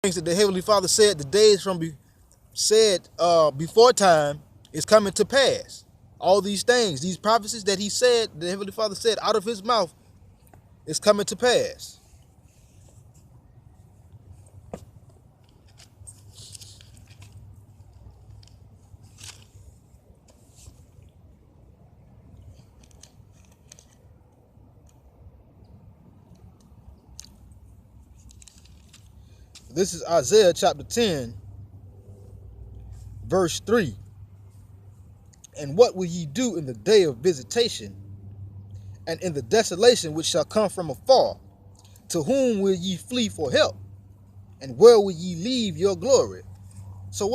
things that the Heavenly Father said, the days from before time is coming to pass. All these things, these prophecies that he said, the Heavenly Father said out of his mouth, is coming to pass. This is Isaiah chapter 10, verse 3. And what will ye do in the day of visitation, and in the desolation which shall come from afar? To whom will ye flee for help? And where will ye leave your glory? So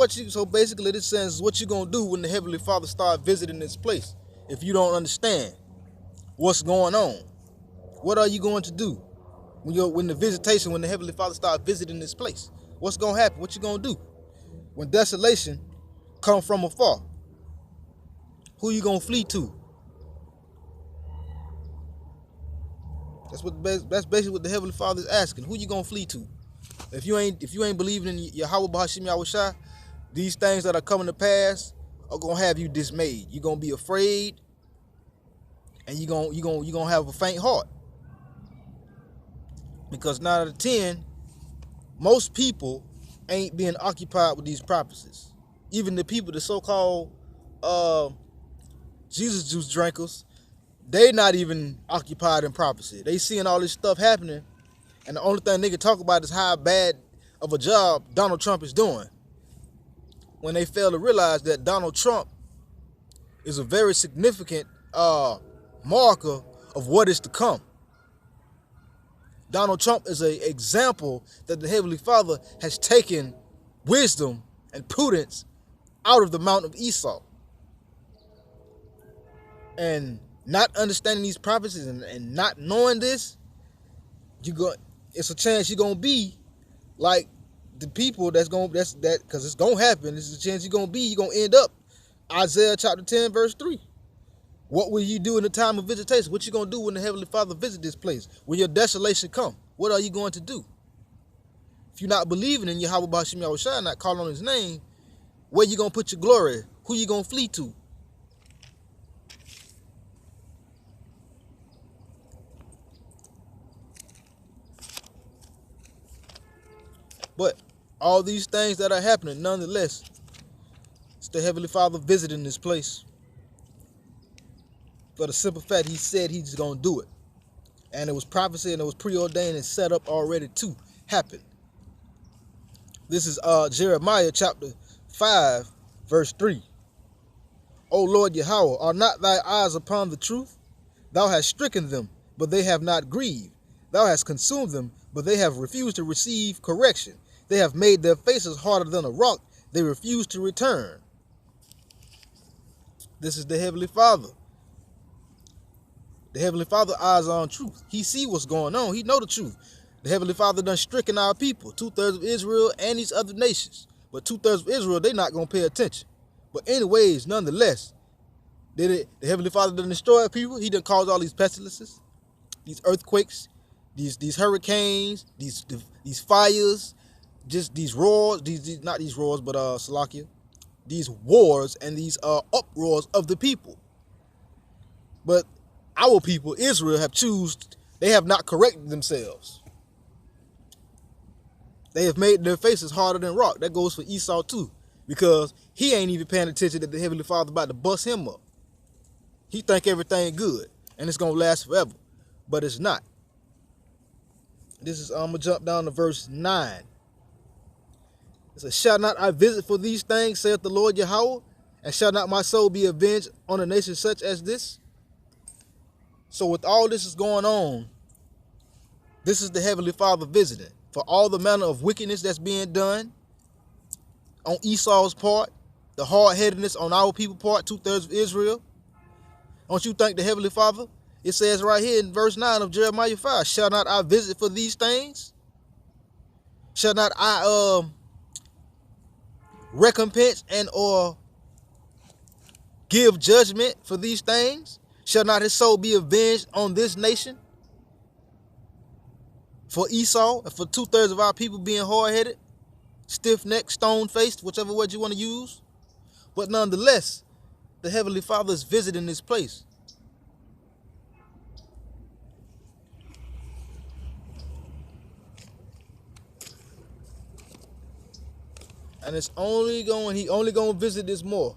basically this says what you gonna do when the Heavenly Father start visiting this place if you don't understand what's going on? What are you going to do when the Heavenly Father start visiting this place? What's gonna happen? What you gonna do when desolation come from afar? Who you gonna flee to? That's basically what the Heavenly Father is asking. Who you gonna flee to? If you ain't believing in Yahweh B'Hashim Yahushua, these things that are coming to pass are gonna have you dismayed. You're gonna be afraid, and you're gonna have a faint heart. Because 9 out of 10, most people ain't being occupied with these prophecies. Even the people, the so-called Jesus juice drinkers, they not even occupied in prophecy. They seeing all this stuff happening, and the only thing they can talk about is how bad of a job Donald Trump is doing, when they fail to realize that Donald Trump is a very significant marker of what is to come. Donald Trump is an example that the Heavenly Father has taken wisdom and prudence out of the Mount of Esau. And not understanding these prophecies and not knowing this, it's a chance you're gonna be like the people because it's gonna happen. This is a chance you're gonna end up Isaiah chapter 10, verse 3. What will you do in the time of visitation? What you gonna do when the Heavenly Father visit this place? When your desolation come? What are you going to do? If you're not believing in Yahweh B'Hashim Yahushua, not calling on his name, where you gonna put your glory? Who you gonna flee to? But all these things that are happening, nonetheless, it's the Heavenly Father visiting this place. For the simple fact he said he's going to do it. And it was prophecy and it was preordained and set up already to happen. This is Jeremiah chapter 5, verse 3. O Lord Yahweh, are not thy eyes upon the truth? Thou hast stricken them, but they have not grieved. Thou hast consumed them, but they have refused to receive correction. They have made their faces harder than a rock. They refuse to return. This is the Heavenly Father. The Heavenly Father eyes on truth. He see what's going on. He know the truth. The Heavenly Father done stricken our people, 2/3 of Israel and these other nations. But 2/3 of Israel, they not going to pay attention. But anyways, nonetheless, the Heavenly Father done destroy people. He done caused all these pestilences, these earthquakes, these hurricanes, these fires, just these roars, not these roars, but Salakia, these wars and these uproars of the people. But our people, Israel, they have not corrected themselves. They have made their faces harder than rock. That goes for Esau too, because he ain't even paying attention that the Heavenly Father about to bust him up. He think everything good and it's gonna last forever, but it's not. This is I'm gonna jump down to verse 9. It says, shall not I visit for these things, saith the Lord Yahweh, and shall not my soul be avenged on a nation such as this? So with all this is going on, this is the Heavenly Father visiting. For all the manner of wickedness that's being done on Esau's part, the hard-headedness on our people's part, 2/3 of Israel. Don't you think the Heavenly Father, it says right here in verse 9 of Jeremiah 5, shall not I visit for these things? Shall not I recompense and or give judgment for these things? Shall not his soul be avenged on this nation? For Esau and for 2/3 of our people being hard-headed? stiff-necked, stone-faced, whichever word you want to use. But nonetheless, the Heavenly Father is visiting this place. And he only gonna visit this more.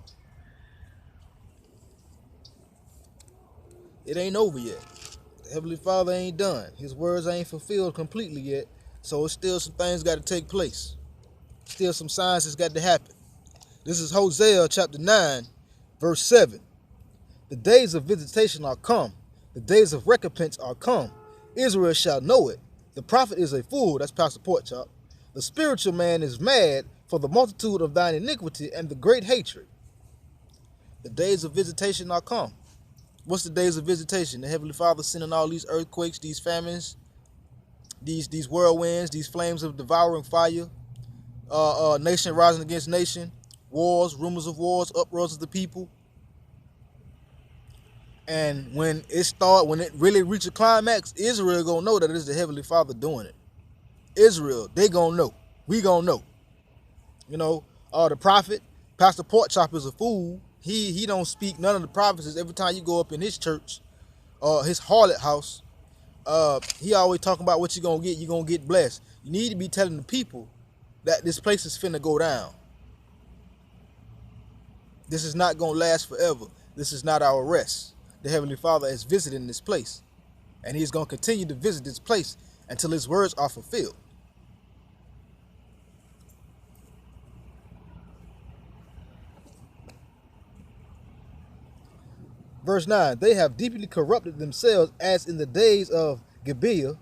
It ain't over yet. The Heavenly Father ain't done. His words ain't fulfilled completely yet. So it's still some things got to take place. Still some signs that's got to happen. This is Hosea chapter 9, verse 7. The days of visitation are come. The days of recompense are come. Israel shall know it. The prophet is a fool. That's Pastor Porkchop. The spiritual man is mad for the multitude of thine iniquity and the great hatred. The days of visitation are come. What's the days of visitation? The Heavenly Father sending all these earthquakes, these famines, these whirlwinds, these flames of devouring fire, nation rising against nation, wars, rumors of wars, uproars of the people. And when it really reach a climax, Israel gonna know that it's the Heavenly Father doing it. Israel, they gonna know. We gonna know. You know, the prophet, Pastor Porkchop is a fool. He don't speak none of the prophecies. Every time you go up in his church, his harlot house, he always talking about what you're gonna get blessed. You need to be telling the people that this place is finna go down. This is not gonna last forever. This is not our rest. The Heavenly Father is visiting this place, and he's gonna continue to visit this place until his words are fulfilled. Verse 9, they have deeply corrupted themselves as in the days of Gibeah.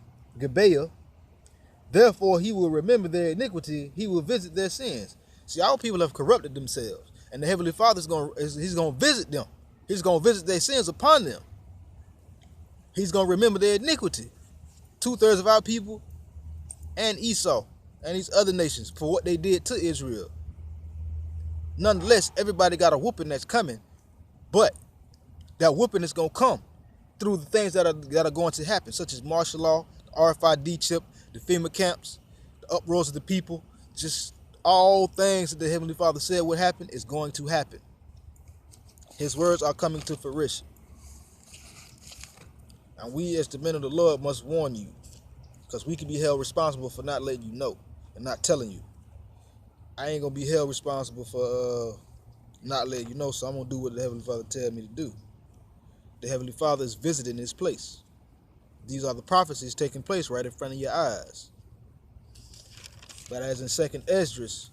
Therefore he will remember their iniquity, he will visit their sins. See, our people have corrupted themselves, and the Heavenly Father is gonna visit them. He's gonna visit their sins upon them. He's gonna remember their iniquity. 2/3 of our people and Esau and these other nations for what they did to Israel. Nonetheless, everybody got a whooping that's coming, but that whooping is gonna come through the things that are going to happen, such as martial law, the RFID chip, the FEMA camps, the uproars of the people. Just all things that the Heavenly Father said would happen is going to happen. His words are coming to fruition. And we as the men of the Lord must warn you, because we can be held responsible for not letting you know and not telling you. I ain't gonna be held responsible for not letting you know, so I'm gonna do what the Heavenly Father tells me to do. The Heavenly Father is visiting this place. These are the prophecies taking place right in front of your eyes. But as in 2nd Esdras,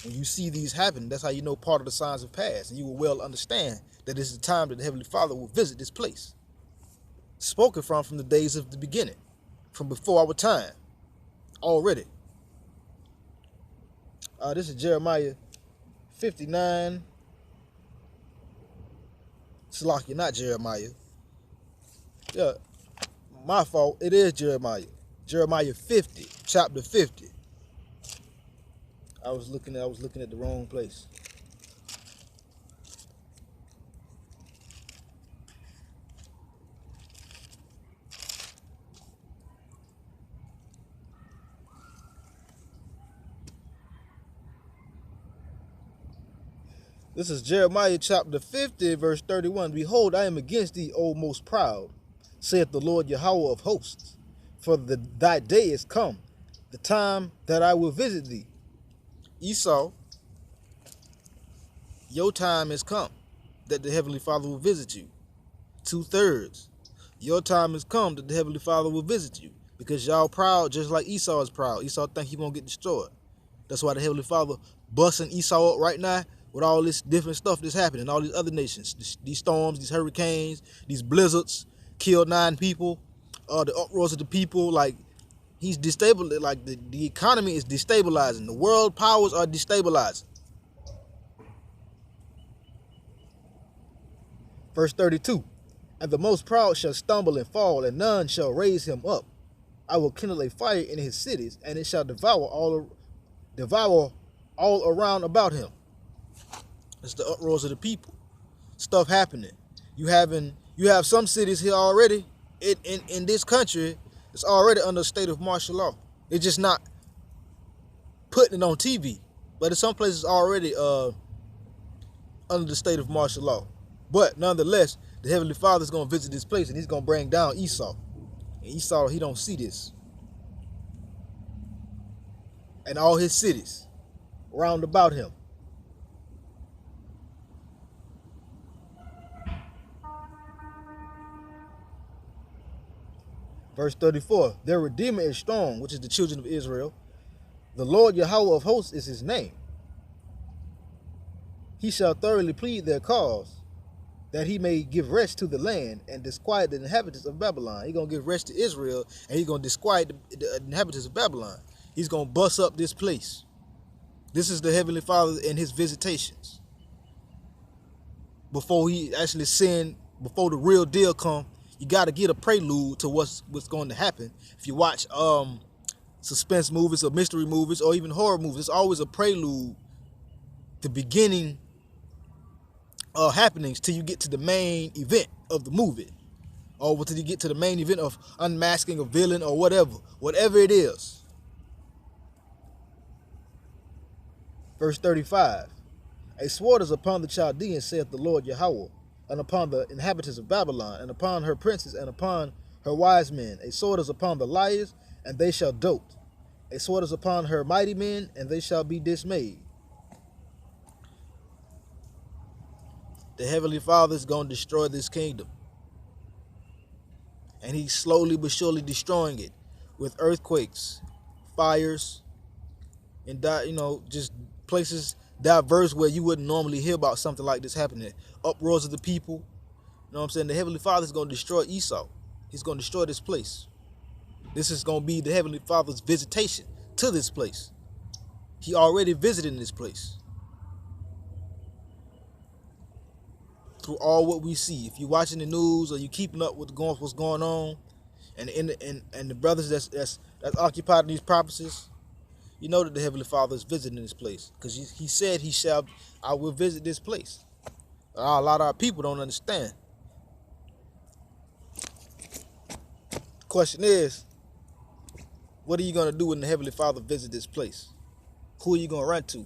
when you see these happen, that's how you know part of the signs have passed, and you will well understand that this is the time that the Heavenly Father will visit this place. Spoken from the days of the beginning, from before our time, already. This is Jeremiah 59. Salakia, not Jeremiah. Yeah, my fault. It is Jeremiah. Jeremiah 50, chapter 50. I was looking at the wrong place. This is Jeremiah chapter 50, verse 31. Behold, I am against thee, O most proud, saith the Lord Yahweh of hosts. For thy day is come, the time that I will visit thee. Esau, your time has come, that the Heavenly Father will visit you. 2/3. Your time has come that the Heavenly Father will visit you. Because y'all proud just like Esau is proud. Esau think he won't get destroyed. That's why the Heavenly Father busting Esau up right now with all this different stuff that's happening. All these other nations. These storms, these hurricanes, these blizzards, killed 9 people. The uproars of the people, like he's destabilized, like the economy is destabilizing. The world powers are destabilizing. Verse 32. And the most proud shall stumble and fall, and none shall raise him up. I will kindle a fire in his cities, and it shall devour all around about him. It's the uproars of the people. Stuff happening. You have some cities here already in this country. It's already under a state of martial law. It's just not putting it on TV. But in some places already under the state of martial law. But nonetheless, the Heavenly Father is going to visit this place, and he's going to bring down Esau. And Esau, he don't see this. And all his cities round about him. Verse 34, their Redeemer is strong, which is the children of Israel. The Lord Yahweh of hosts is his name. He shall thoroughly plead their cause, that he may give rest to the land and disquiet the inhabitants of Babylon. He's going to give rest to Israel, and he's going to disquiet the inhabitants of Babylon. He's going to bust up this place. This is the Heavenly Father and his visitations. Before he actually send, before the real deal come, you got to get a prelude to what's going to happen. If you watch suspense movies or mystery movies or even horror movies, it's always a prelude, the beginning happenings till you get to the main event of the movie, or till you get to the main event of unmasking a villain or whatever it is. Verse 35, a sword is upon the Chaldeans, saith the Lord Yahweh, and upon the inhabitants of Babylon, and upon her princes, and upon her wise men. A sword is upon the liars, and they shall dote. A sword is upon her mighty men, and they shall be dismayed. The Heavenly Father is going to destroy this kingdom. And he's slowly but surely destroying it with earthquakes, fires, and just places diverse where you wouldn't normally hear about something like this happening. Uproars of the people. You know what I'm saying? The Heavenly Father is going to destroy Esau. He's going to destroy this place. This is going to be the Heavenly Father's visitation to this place. He already visited this place. Through all what we see. If you're watching the news or you keeping up with what's going on, and the brothers that's occupied in these properties, you know that the Heavenly Father is visiting this place, because he said I will visit this place. A lot of our people don't understand. Question is, what are you going to do when the Heavenly Father visits this place? Who are you going to run to?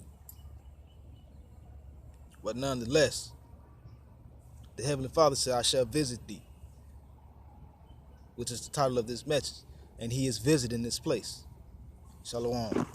But nonetheless, the Heavenly Father said, I shall visit thee, which is the title of this message. And he is visiting this place. Shalom.